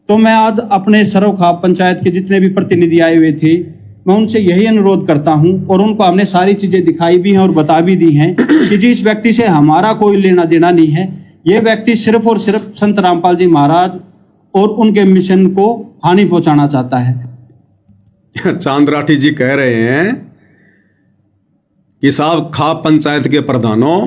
तो मैं आज अपने सरवखा पंचायत के जितने भी प्रतिनिधि आए हुए थे, मैं उनसे यही अनुरोध करता हूं और उनको हमने सारी चीजें दिखाई भी हैं और बता भी दी हैं कि जिस व्यक्ति से हमारा कोई लेना देना नहीं है, ये व्यक्ति सिर्फ और सिर्फ संत रामपाल जी महाराज और उनके मिशन को हानि पहुंचाना चाहता है। चांद राठी जी कह रहे हैं कि साहब खा पंचायत के प्रधानों,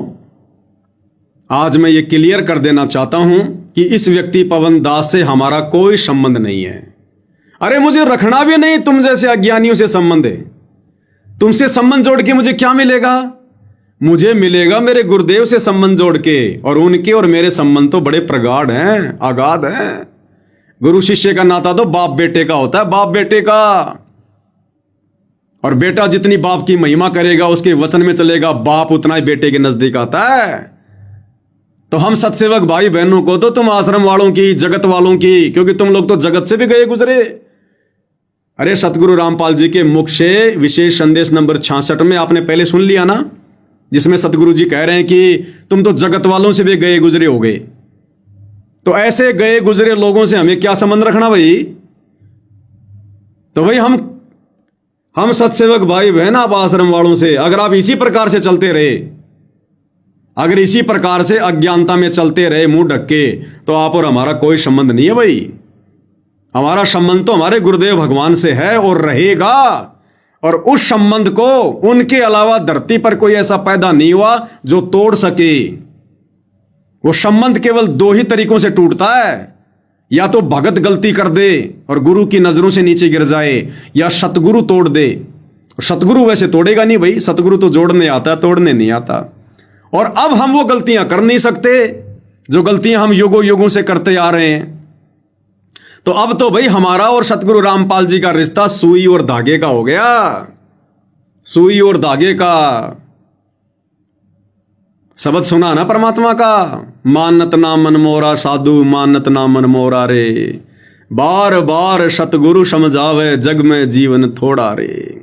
आज मैं ये क्लियर कर देना चाहता हूं कि इस व्यक्ति पवन दास से हमारा कोई संबंध नहीं है। अरे मुझे रखना भी नहीं तुम जैसे अज्ञानियों से संबंध है। तुमसे संबंध जोड़ के मुझे क्या मिलेगा? मुझे मिलेगा मेरे गुरुदेव से संबंध जोड़ के, और उनके और मेरे संबंध तो बड़े प्रगाढ़ हैं, आगाध हैं। गुरु शिष्य का नाता तो बाप बेटे का होता है, बाप बेटे का। और बेटा जितनी बाप की महिमा करेगा, उसके वचन में चलेगा, बाप उतना ही बेटे के नजदीक आता है। तो हम सत्सेवक भाई बहनों को तो तुम आश्रम वालों की, जगत वालों की, क्योंकि तुम लोग तो जगत से भी गए गुजरे। अरे सतगुरु रामपाल जी के मुख से विशेष संदेश नंबर 66 में आपने पहले सुन लिया ना, जिसमें सतगुरु जी कह रहे हैं कि तुम तो जगत वालों से भी गए गुजरे हो गए। तो ऐसे गए गुजरे लोगों से हमें क्या संबंध रखना भाई? तो भाई हम सत्सेवक भाई बहन आप आश्रम वालों से, अगर आप इसी प्रकार से चलते रहे, अगर इसी प्रकार से अज्ञानता में चलते रहे मुंह ढक के, तो आप और हमारा कोई संबंध नहीं है भाई। हमारा संबंध तो हमारे गुरुदेव भगवान से है और रहेगा। और उस संबंध को उनके अलावा धरती पर कोई ऐसा पैदा नहीं हुआ जो तोड़ सके। वो संबंध केवल दो ही तरीकों से टूटता है, या तो भगत गलती कर दे और गुरु की नजरों से नीचे गिर जाए, या सतगुरु तोड़ दे। सतगुरु वैसे तोड़ेगा नहीं भाई, सतगुरु तो जोड़ने आता है, तोड़ने नहीं आता। और अब हम वो गलतियां कर नहीं सकते जो गलतियां हम युगों युगों से करते आ रहे हैं। तो अब तो भाई हमारा और सतगुरु रामपाल जी का रिश्ता सुई और धागे का हो गया, सुई और धागे का। शब्द सुना ना परमात्मा का, मानत ना मन मोरा साधु, मानत ना मन मोरा रे, बार बार सतगुरु समझावे, जग में जीवन थोड़ा रे।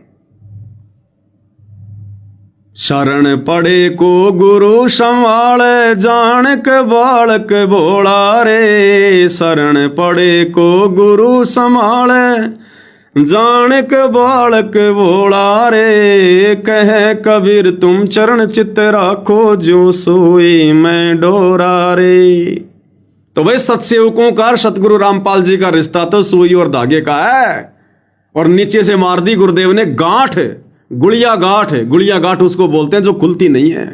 शरण पड़े को गुरु संभाले, जान के बालक भोला रे। शरण पड़े को गुरु संभाले, जान के बालक भोला रे। कहे कबीर तुम चरण चित्त राखो, जो सोई मैं डोरा रे। तो भाई सत्सेवकों का सतगुरु रामपाल जी का रिश्ता तो सुई और धागे का है। और नीचे से मार दी गुरुदेव ने गांठ, गुड़िया गांठ। गुड़िया गांठ उसको बोलते हैं जो खुलती नहीं है।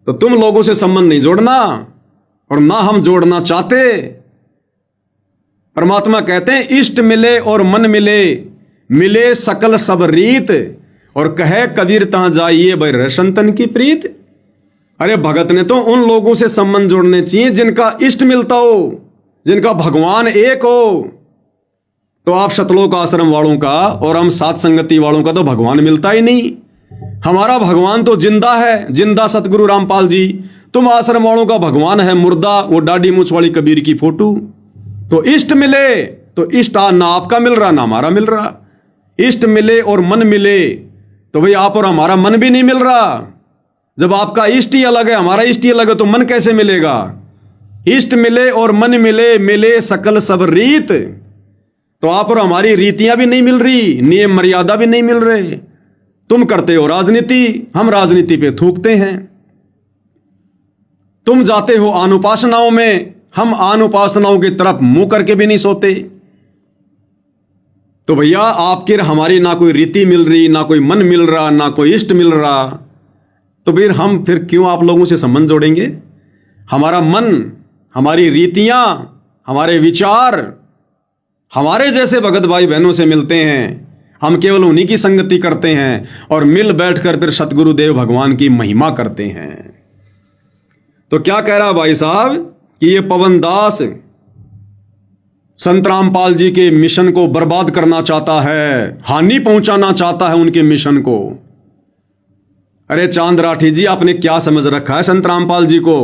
तो तुम लोगों से संबंध नहीं जोड़ना, और ना हम जोड़ना चाहते। परमात्मा कहते हैं इष्ट मिले और मन मिले, मिले सकल सब रीत। और कहे कबीर तहां जाइए भाई रसन तन की प्रीत। अरे भगत ने तो उन लोगों से संबंध जोड़ने चाहिए जिनका इष्ट मिलता हो, जिनका भगवान एक हो। तो आप शतलोक आश्रम वालों का और हम सात संगति वालों का तो भगवान मिलता ही नहीं। हमारा भगवान तो जिंदा है, जिंदा सतगुरु रामपाल जी। तुम आश्रम वालों का भगवान है मुर्दा, वो दाढ़ी मूछ वाली कबीर की फोटो। तो इष्ट मिले तो इष्ट ना आपका मिल रहा ना हमारा मिल रहा। इष्ट मिले और मन मिले तो भाई आप और हमारा मन भी नहीं मिल रहा। जब आपका इष्ट ही अलग है, हमारा इष्ट ही अलग है, तो मन कैसे मिलेगा? इष्ट मिले और मन मिले, मिले सकल सब रीत। तो आप और हमारी रीतियां भी नहीं मिल रही, नियम मर्यादा भी नहीं मिल रहे। तुम करते हो राजनीति, हम राजनीति पे थूकते हैं। तुम जाते हो अनुपासनाओं में, हम अनुपासनाओं की तरफ मुंह करके भी नहीं सोते। तो भैया आपकी हमारी ना कोई रीति मिल रही, ना कोई मन मिल रहा, ना कोई इष्ट मिल रहा। तो फिर क्यों आप लोगों से संबंध जोड़ेंगे? हमारा मन, हमारी रीतियां, हमारे विचार हमारे जैसे भगत भाई बहनों से मिलते हैं। हम केवल उन्हीं की संगति करते हैं और मिल बैठकर फिर सतगुरु देव भगवान की महिमा करते हैं। तो क्या कह रहा भाई साहब कि ये पवन दास संत रामपाल जी के मिशन को बर्बाद करना चाहता है, हानि पहुंचाना चाहता है उनके मिशन को। अरे चांद राठी जी, आपने क्या समझ रखा है संत रामपाल जी को?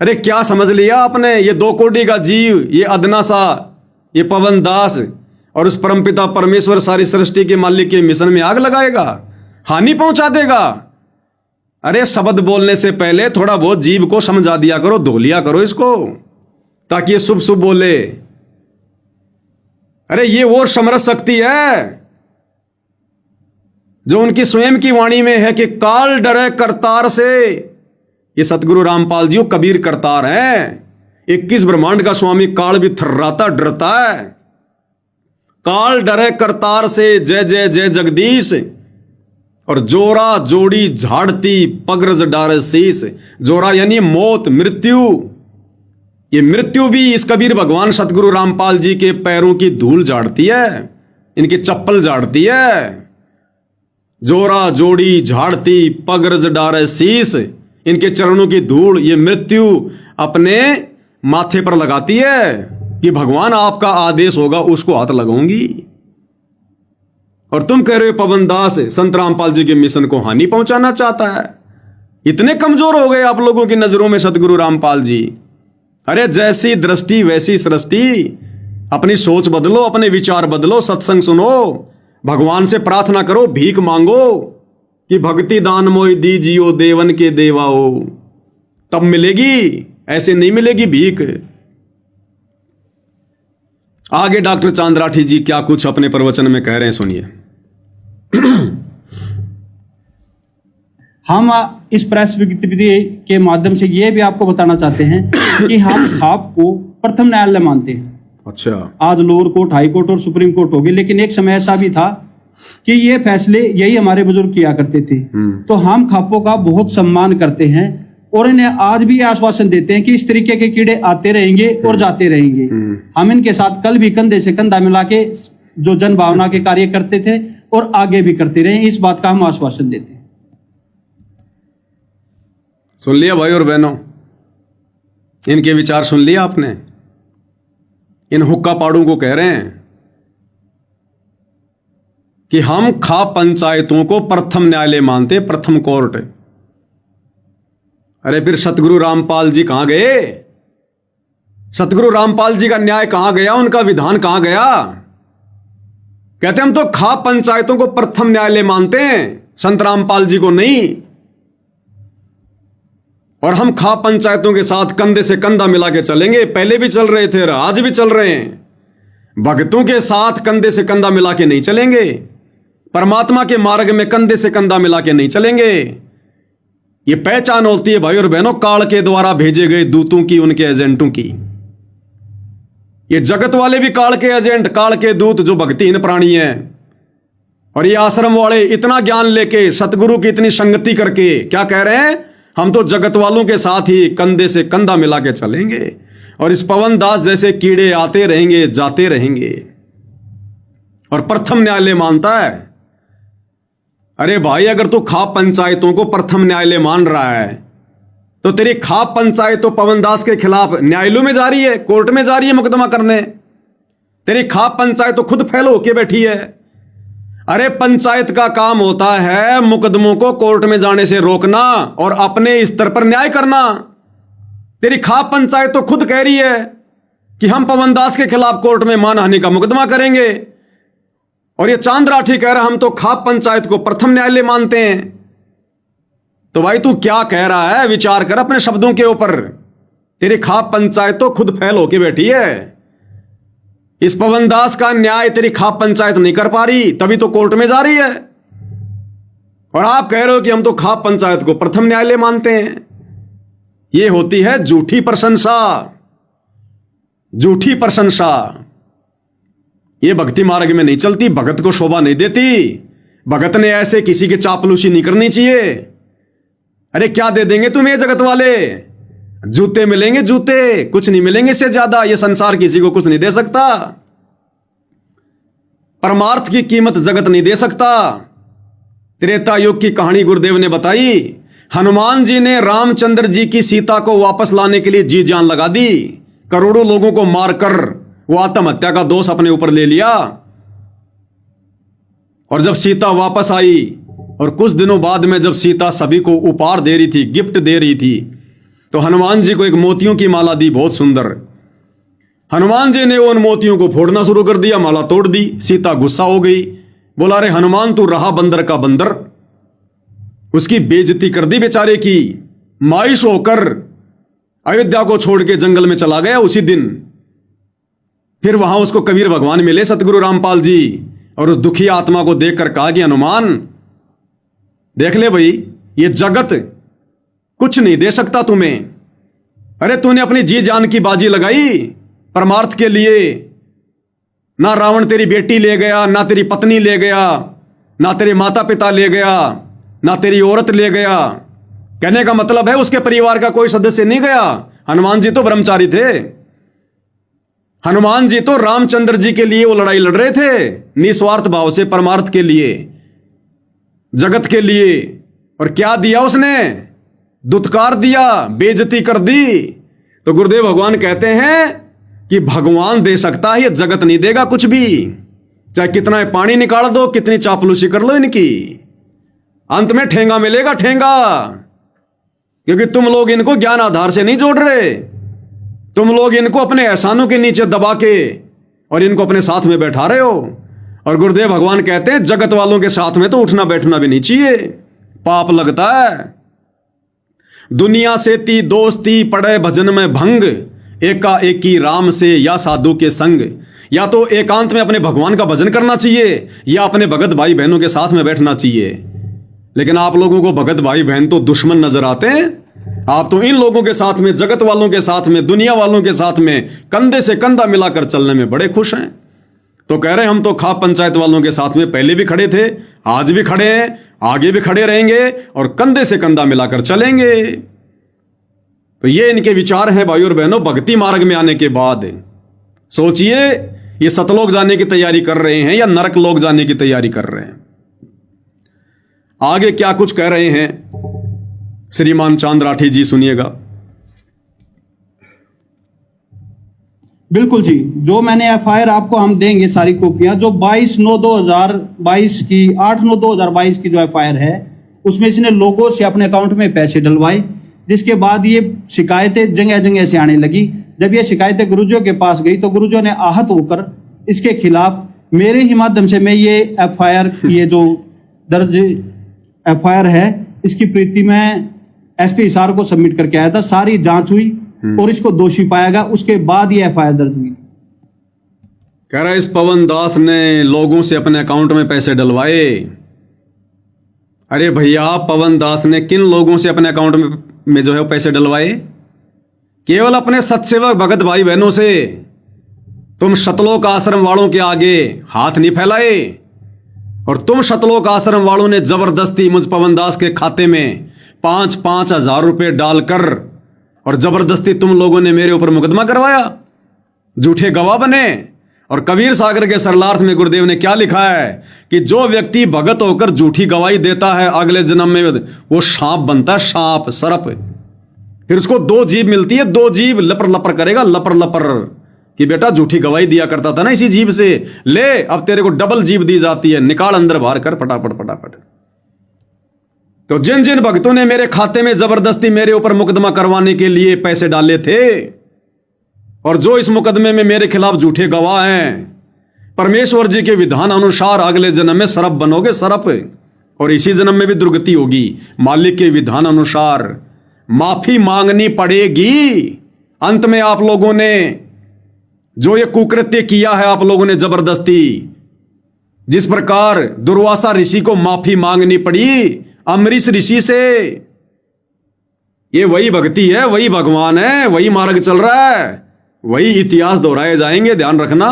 अरे क्या समझ लिया आपने? ये दो कोटि का जीव, ये अदना सा, ये पवन दास और उस परमपिता परमेश्वर सारी सृष्टि के मालिक के मिशन में आग लगाएगा, हानि पहुंचा देगा। अरे शब्द बोलने से पहले थोड़ा बहुत जीव को समझा दिया करो, धो लिया करो इसको। ताकि ये शुभ शुभ बोले। अरे ये वो समरस शक्ति है जो उनकी स्वयं की वाणी में है कि काल डरे करतार से। ये सतगुरु रामपाल जी वो कबीर करतार हैं। 21 ब्रह्मांड का स्वामी काल भी थर्राता डरता है। काल डरे करतार से, जय जय जय जगदीश। और जोरा जोड़ी झाड़ती पगरज डारे शीस। जोरा यानी मौत, मृत्यु। ये मृत्यु भी इस कबीर भगवान सतगुरु रामपाल जी के पैरों की धूल झाड़ती है, इनकी चप्पल झाड़ती है। जोरा जोड़ी झाड़ती पगरज डारे शीस, इनके चरणों की धूल ये मृत्यु अपने माथे पर लगाती है कि भगवान आपका आदेश होगा उसको हाथ लगाऊंगी। और तुम कह रहे हो पवन दास संत रामपाल जी के मिशन को हानि पहुंचाना चाहता है। इतने कमजोर हो गए आप लोगों की नजरों में सतगुरु रामपाल जी। अरे जैसी दृष्टि वैसी सृष्टि। अपनी सोच बदलो, अपने विचार बदलो, सत्संग सुनो, भगवान से प्रार्थना करो, भीख मांगो कि भक्ति दान मोहि दीजियो देवन के देवाओ, तब मिलेगी, ऐसे नहीं मिलेगी भीख। आगे डॉक्टर चांद राठी जी क्या कुछ अपने प्रवचन में कह रहे हैं, सुनिए। हम इस प्रेस विज्ञप्ति के माध्यम से ये भी आपको बताना चाहते हैं कि हम खाप को प्रथम न्यायालय मानते हैं। अच्छा, आज लोअर कोर्ट, हाई कोर्ट और सुप्रीम कोर्ट हो गए, लेकिन एक समय ऐसा भी था कि ये फैसले यही हमारे बुजुर्ग किया करते थे। तो हम खापों का बहुत सम्मान करते हैं और इन्हें आज भी आश्वासन देते हैं कि इस तरीके के कीड़े आते रहेंगे और जाते रहेंगे। हम इनके साथ कल भी कंधे से कंधा मिला के जो जन भावना के कार्य करते थे और आगे भी करते रहे, इस बात का हम आश्वासन देते हैं। सुन लिया भाई और बहनों, इनके विचार सुन लिया आपने। इन हुक्का पाड़ू को कह रहे हैं कि हम खाप पंचायतों को प्रथम न्यायालय मानते, प्रथम कोर्ट। अरे फिर सतगुरु रामपाल जी कहां गए? सतगुरु रामपाल जी का न्याय कहां गया? उनका विधान कहां गया? कहते हम तो खाप पंचायतों को प्रथम न्यायालय मानते हैं, संत रामपाल जी को नहीं। और हम खाप पंचायतों के साथ कंधे से कंधा मिला के चलेंगे। पहले भी चल रहे थे, आज भी चल रहे हैं। भक्तों के साथ कंधे से कंधा मिला के नहीं चलेंगे। परमात्मा के मार्ग में कंधे से कंधा मिला के नहीं चलेंगे। ये पहचान होती है भाई और बहनों काल के द्वारा भेजे गए दूतों की, उनके एजेंटों की। ये जगत वाले भी काल के एजेंट, काल के दूत जो भक्तिहीन प्राणी हैं। और ये आश्रम वाले इतना ज्ञान लेके, सतगुरु की इतनी संगति करके क्या कह रहे हैं? हम तो जगत वालों के साथ ही कंधे से कंधा मिला के चलेंगे और इस पवन दास जैसे कीड़े आते रहेंगे, जाते रहेंगे। और प्रथम न्यायालय मानता है। अरे भाई, अगर तू खाप पंचायतों को प्रथम न्यायालय मान रहा है तो तेरी खाप पंचायत तो पवन दास के खिलाफ न्यायालयों में जा रही है, कोर्ट में जा रही है मुकदमा करने। तेरी खाप पंचायत तो खुद फैल होके बैठी है। अरे पंचायत का काम होता है मुकदमों को कोर्ट में जाने से रोकना और अपने स्तर पर न्याय करना। तेरी खाप पंचायत तो खुद कह रही है कि हम पवन दास के खिलाफ कोर्ट में मानहानि का मुकदमा करेंगे। और ये चांद राठी कह रहा हम तो खाप पंचायत को प्रथम न्यायालय मानते हैं। तो भाई तू क्या कह रहा है? विचार कर अपने शब्दों के ऊपर। तेरी खाप पंचायत तो खुद फैल होके बैठी है। इस पवन दास का न्याय तेरी खाप पंचायत नहीं कर पा रही, तभी तो कोर्ट में जा रही है। और आप कह रहे हो कि हम तो खाप पंचायत को प्रथम न्यायालय मानते हैं। यह होती है झूठी प्रशंसा, झूठी प्रशंसा। यह भक्ति मार्ग में नहीं चलती, भगत को शोभा नहीं देती। भगत ने ऐसे किसी की चापलूसी नहीं करनी चाहिए। अरे क्या दे देंगे तुम्हें जगत वाले? जूते मिलेंगे, जूते, कुछ नहीं मिलेंगे इससे ज्यादा। यह संसार किसी को कुछ नहीं दे सकता। परमार्थ की कीमत जगत नहीं दे सकता। त्रेता युग की कहानी गुरुदेव ने बताई। हनुमान जी ने रामचंद्र जी की सीता को वापस लाने के लिए जी जान लगा दी। करोड़ों लोगों को मारकर वो आत्महत्या का दोष अपने ऊपर ले लिया। और जब सीता वापस आई और कुछ दिनों बाद में जब सीता सभी को उपहार दे रही थी, गिफ्ट दे रही थी, तो हनुमान जी को एक मोतियों की माला दी, बहुत सुंदर। हनुमान जी ने उन मोतियों को फोड़ना शुरू कर दिया, माला तोड़ दी। सीता गुस्सा हो गई, बोला अरे हनुमान तू रहा बंदर का बंदर। उसकी बेइज्जती कर दी बेचारे की। मायूस होकर अयोध्या को छोड़ के जंगल में चला गया उसी दिन। फिर वहां उसको कबीर भगवान मिले, सतगुरु रामपाल जी, और उस दुखी आत्मा को देखकर कहा कि हनुमान देख ले भाई, ये जगत कुछ नहीं दे सकता तुम्हें। अरे तूने अपनी जी जान की बाजी लगाई परमार्थ के लिए, ना रावण तेरी बेटी ले गया, ना तेरी पत्नी ले गया, ना तेरे माता पिता ले गया, ना तेरी औरत ले गया। कहने का मतलब है उसके परिवार का कोई सदस्य नहीं गया। हनुमान जी तो ब्रह्मचारी थे। हनुमान जी तो रामचंद्र जी के लिए वो लड़ाई लड़ रहे थे, निस्वार्थ भाव से, परमार्थ के लिए, जगत के लिए। और क्या दिया उसने? दुत्कार दिया, बेइज्जती कर दी। तो गुरुदेव भगवान कहते हैं कि भगवान दे सकता है, ये जगत नहीं देगा कुछ भी। चाहे कितना पानी निकाल दो, कितनी चापलूसी कर लो इनकी, अंत में ठेंगा मिलेगा, ठेंगा। क्योंकि तुम लोग इनको ज्ञान आधार से नहीं जोड़ रहे, तुम लोग इनको अपने एहसानों के नीचे दबा के और इनको अपने साथ में बैठा रहे हो। और गुरुदेव भगवान कहते हैं जगत वालों के साथ में तो उठना बैठना भी नहीं चाहिए, पाप लगता है। दुनिया से ती दोस्ती पड़े भजन में भंग, एका एकी राम से या साधु के संग। या तो एकांत में अपने भगवान का भजन करना चाहिए या अपने भगत भाई बहनों के साथ में बैठना चाहिए। लेकिन आप लोगों को भगत भाई बहन तो दुश्मन नजर आते हैं। आप तो इन लोगों के साथ में, जगत वालों के साथ में, दुनिया वालों के साथ में कंधे से कंधा मिलाकर चलने में बड़े खुश हैं। तो कह रहे हैं हम तो खाप पंचायत वालों के साथ में पहले भी खड़े थे, आज भी खड़े हैं, आगे भी खड़े रहेंगे और कंधे से कंधा मिलाकर चलेंगे। तो ये इनके विचार हैं भाई और बहनों। भक्ति मार्ग में आने के बाद सोचिए, ये सतलोक जाने की तैयारी कर रहे हैं या नरक लोक जाने की तैयारी कर रहे हैं। आगे क्या कुछ कह रहे हैं श्रीमान चांद राठी जी, सुनिएगा। बिल्कुल जी, जो मैंने एफआईआर आपको हम देंगे सारी कॉपियां, जो 22/9/2022 की 8/9/2022 की जो एफआईआर है, उसमें इसने लोगों से अपने अकाउंट में पैसे डलवाए, जिसके बाद ये शिकायतें जगह जगह से आने लगी। जब ये शिकायतें गुरुजियों के पास गई तो गुरुजियों ने आहत होकर इसके खिलाफ मेरे ही माध्यम से मैं ये एफआईआर, ये जो दर्ज एफआईआर है, इसकी प्रीति में एसपी हिसार को सबमिट करके आया था। सारी जांच हुई और इसको दोषी पाया गया, उसके बाद ये एफआईआर दर्ज हुई। कह रहा है इस पवन दास ने लोगों से अपने अकाउंट में पैसे डलवाए। अरे भैया, पवन दास ने किन लोगों से अपने अकाउंट में जो है पैसे डलवाए? केवल अपने सत्सेवक भगत भाई बहनों से। तुम शतलोक आश्रम वालों के आगे हाथ नहीं फैलाए और तुम शतलोक आश्रम वालों ने जबरदस्ती मुझ पवन दास के खाते में 5-5 हजार रुपए डालकर और जबरदस्ती तुम लोगों ने मेरे ऊपर मुकदमा करवाया, झूठे गवाह बने। और कबीर सागर के सरलार्थ में गुरुदेव ने क्या लिखा है कि जो व्यक्ति भगत होकर झूठी गवाही देता है, अगले जन्म में वो सांप बनता है, सांप, सर्प। फिर उसको 2 जीभ मिलती है, 2 जीभ लपर लपर करेगा, लपर लपर, कि बेटा झूठी गवाही दिया करता था ना इसी जीभ से, ले अब तेरे को डबल जीभ दी जाती है, निकाल अंदर बाहर कर फटाफट फटाफट। तो जिन जिन भक्तों ने मेरे खाते में जबरदस्ती मेरे ऊपर मुकदमा करवाने के लिए पैसे डाले थे और जो इस मुकदमे में मेरे खिलाफ झूठे गवाह हैं, परमेश्वर जी के विधान अनुसार अगले जन्म में सरप बनोगे, सरप, और इसी जन्म में भी दुर्गति होगी। मालिक के विधान अनुसार माफी मांगनी पड़ेगी। अंत में आप लोगों ने जो ये कुकृत्य किया है, आप लोगों ने जबरदस्ती, जिस प्रकार दुर्वासा ऋषि को माफी मांगनी पड़ी अम्बरीश ऋषि से, ये वही भक्ति है, वही भगवान है, वही मार्ग चल रहा है, वही इतिहास दोहराए जाएंगे, ध्यान रखना।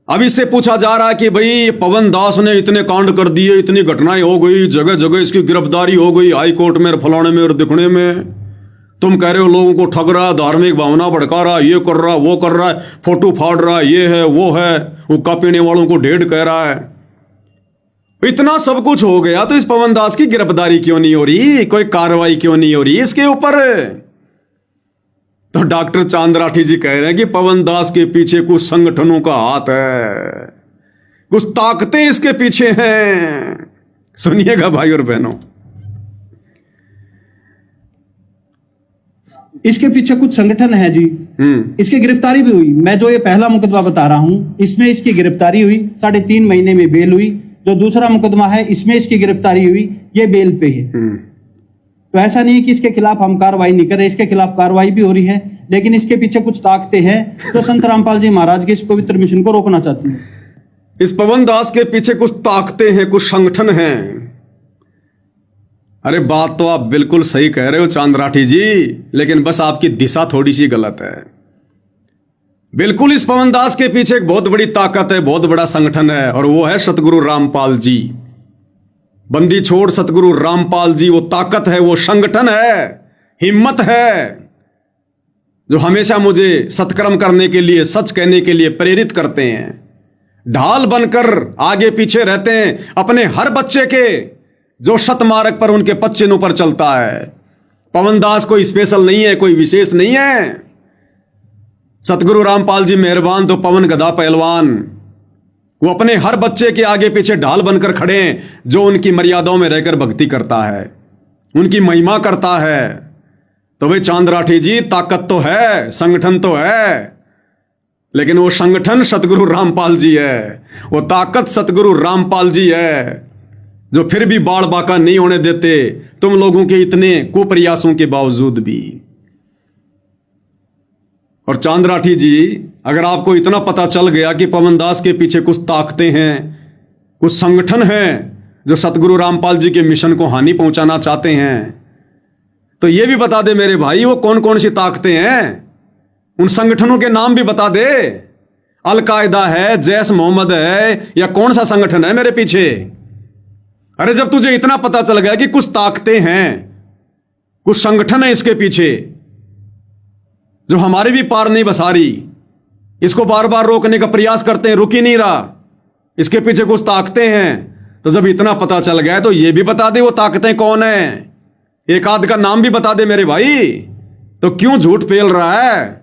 अब इससे पूछा जा रहा है कि भाई पवन दास ने इतने कांड कर दिए, इतनी घटनाएं हो गई, जगह जगह इसकी गिरफ्तारी हो गई, हाई कोर्ट में, फलाने में और दिखने में। तुम कह रहे हो लोगों को ठग रहा, धार्मिक भावना भड़का रहा, ये कर रहा, वो कर रहा है, फोटो फाड़ रहा है, ये है वो है, हुक्का पीने वालों को ढेड़ कह रहा है। इतना सब कुछ हो गया तो इस पवन दास की गिरफ्तारी क्यों नहीं हो रही, कोई कार्रवाई क्यों नहीं हो रही इसके ऊपर? तो डॉक्टर चांद राठी जी कह रहे हैं कि पवन दास के पीछे कुछ संगठनों का हाथ है, कुछ ताकतें इसके पीछे हैं। सुनिएगा भाई और बहनों, इसके पीछे कुछ संगठन है जी। इसकी गिरफ्तारी भी हुई। मैं जो ये पहला मुकदमा बता रहा हूं, इसमें इसकी गिरफ्तारी हुई, 3.5 महीने में बेल हुई। जो दूसरा मुकदमा है, इसमें इसकी गिरफ्तारी हुई, ये बेल पे है। तो ऐसा नहीं है कि इसके खिलाफ हम कार्रवाई नहीं कर रहे, इसके खिलाफ कार्रवाई भी हो रही है, लेकिन इसके पीछे कुछ ताकतें हैं जो संत रामपाल जी महाराज के इस पवित्र मिशन को रोकना चाहती हैं। इस पवन दास के पीछे कुछ ताकतें हैं, कुछ संगठन हैं। अरे बात तो आप बिल्कुल सही कह रहे हो चांद राठी जी, लेकिन बस आपकी दिशा थोड़ी सी गलत है। बिल्कुल इस पवन दास के पीछे एक बहुत बड़ी ताकत है, बहुत बड़ा संगठन है, और वो है सतगुरु रामपाल जी। बंदी छोड़ सतगुरु रामपाल जी वो ताकत है, वो संगठन है, हिम्मत है, जो हमेशा मुझे सत्कर्म करने के लिए, सच कहने के लिए प्रेरित करते हैं। ढाल बनकर आगे पीछे रहते हैं अपने हर बच्चे के, जो सतमार्ग पर उनके पच्चिनों पर चलता है। पवन दास कोई स्पेशल नहीं है, कोई विशेष नहीं है। सतगुरु रामपाल जी मेहरबान तो पवन गदा पहलवान, वो अपने हर बच्चे के आगे पीछे ढाल बनकर खड़े हैं, जो उनकी मर्यादाओं में रहकर भक्ति करता है, उनकी महिमा करता है। तो भाई चांद राठी जी, ताकत तो है, संगठन तो है, लेकिन वो संगठन सतगुरु रामपाल जी है, वो ताकत सतगुरु रामपाल जी है, जो फिर भी बाड़ बाका नहीं होने देते तुम लोगों के इतने कुप्रयासों के बावजूद भी। और चांद राठी जी, अगर आपको इतना पता चल गया कि पवन दास के पीछे कुछ ताकतें हैं, कुछ संगठन हैं जो सतगुरु रामपाल जी के मिशन को हानि पहुंचाना चाहते हैं, तो ये भी बता दे मेरे भाई, वो कौन कौन सी ताकतें हैं। उन संगठनों के नाम भी बता दे। अल-कायदा है, जैश मोहम्मद है, या कौन सा संगठन है मेरे पीछे। अरे जब तुझे इतना पता चल गया कि कुछ ताकतें हैं, कुछ संगठन है इसके पीछे, जो हमारी भी पार नहीं बसा रही, इसको बार बार रोकने का प्रयास करते हैं, रुक ही नहीं रहा, इसके पीछे कुछ ताकतें हैं, तो जब इतना पता चल गया तो ये भी बता दे वो ताकतें कौन है। एक आध का नाम भी बता दे मेरे भाई। तो क्यों झूठ पेल रहा है।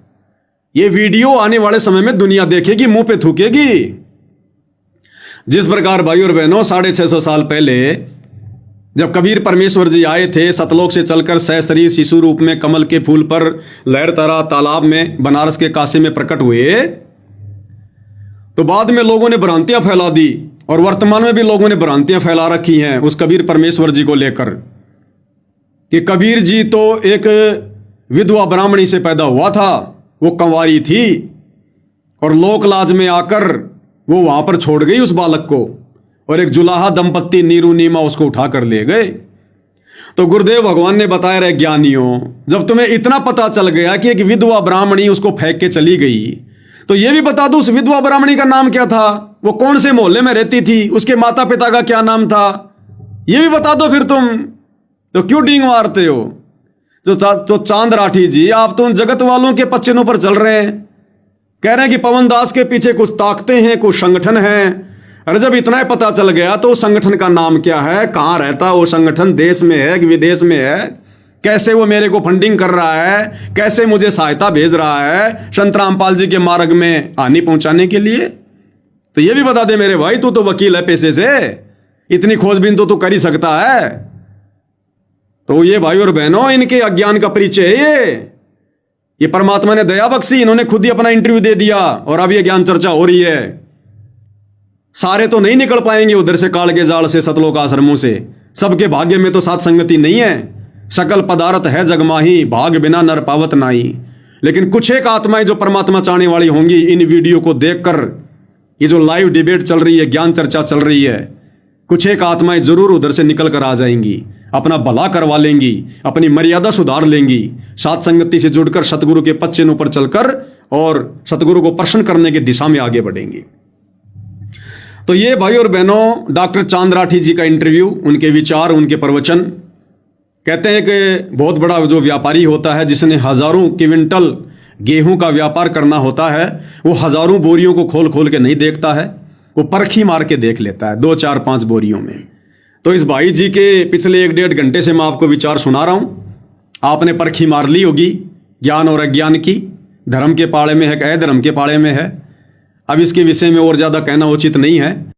ये वीडियो आने वाले समय में दुनिया देखेगी, मुंह पे थूकेगी। जिस प्रकार भाई और बहनों 650 साल पहले जब कबीर परमेश्वर जी आए थे, सतलोक से चलकर सहशरीर शिशु रूप में कमल के फूल पर लहरतरा तालाब में बनारस के काशी में प्रकट हुए, तो बाद में लोगों ने भ्रांतियां फैला दी, और वर्तमान में भी लोगों ने भ्रांतियां फैला रखी हैं उस कबीर परमेश्वर जी को लेकर, कि कबीर जी तो एक विधवा ब्राह्मणी से पैदा हुआ था, वो कंवारी थी, और लोक लाज में आकर वो वहां पर छोड़ गई उस बालक को, और एक जुलाहा दंपत्ति नीरू नीमा उसको उठाकर ले गए। तो गुरुदेव भगवान ने बताया, रहे ज्ञानियों, जब तुम्हें इतना पता चल गया कि एक विधवा ब्राह्मणी उसको फेंक के चली गई, तो ये भी बता दो उस विधवा ब्राह्मणी का नाम क्या था, वो कौन से मोहल्ले में रहती थी, उसके माता पिता का क्या नाम था, ये भी बता दो। फिर तुम तो क्यों डींग मारते हो। तो चांद राठी जी, आप तो उन जगत वालों के पच्चिनों पर चल रहे हैं, कह रहे हैं कि पवन दास के पीछे कुछ ताकतें हैं, कुछ संगठन हैं। अरे जब इतना ही पता चल गया तो उस संगठन का नाम क्या है, कहां रहता है वो संगठन, देश में है कि विदेश में है, कैसे वो मेरे को फंडिंग कर रहा है, कैसे मुझे सहायता भेज रहा है संत रामपाल जी के मार्ग में हानि पहुंचाने के लिए, तो ये भी बता दे मेरे भाई। तू तो वकील है पेशे से, इतनी खोजबीन तो तू कर ही सकता है। तो ये भाई और बहनों, इनके अज्ञान का परिचय है ये परमात्मा ने दया बख्शी, इन्होंने खुद ही अपना इंटरव्यू दे दिया और अब ये ज्ञान चर्चा हो रही है। सारे तो नहीं निकल पाएंगे उधर से काल के जाल से, सतलोक आश्रमों से, सबके भाग्य में तो साथ संगति नहीं है। सकल पदार्थ है जगमाही, भाग बिना नर पावत नाही। लेकिन कुछ एक आत्माएं जो परमात्मा चाहने वाली होंगी, इन वीडियो को देखकर, ये जो लाइव डिबेट चल रही है, ज्ञान चर्चा चल रही है, कुछ एक आत्माएं जरूर उधर से निकल कर आ जाएंगी, अपना भला करवा लेंगी, अपनी मर्यादा सुधार लेंगी, साथ संगति से जुड़कर सतगुरु के पद चिन्हों पर चलकर और सतगुरु को प्रसन्न करने की दिशा में आगे बढ़ेंगी। तो ये भाई और बहनों, डॉक्टर चांद राठी जी का इंटरव्यू, उनके विचार, उनके प्रवचन। कहते हैं कि बहुत बड़ा जो व्यापारी होता है, जिसने हजारों क्विंटल गेहूं का व्यापार करना होता है, वो हजारों बोरियों को खोल खोल के नहीं देखता है, वो परखी मार के देख लेता है 2, 4, 5 बोरियों में। तो इस भाई जी के पिछले 1-1.5 घंटे से मैं आपको विचार सुना रहा हूं। आपने परखी मार ली होगी ज्ञान और अज्ञान की, धर्म के पाड़े में है कि अधर्म के पाड़े में है। अब इसके विषय में और ज्यादा कहना उचित नहीं है।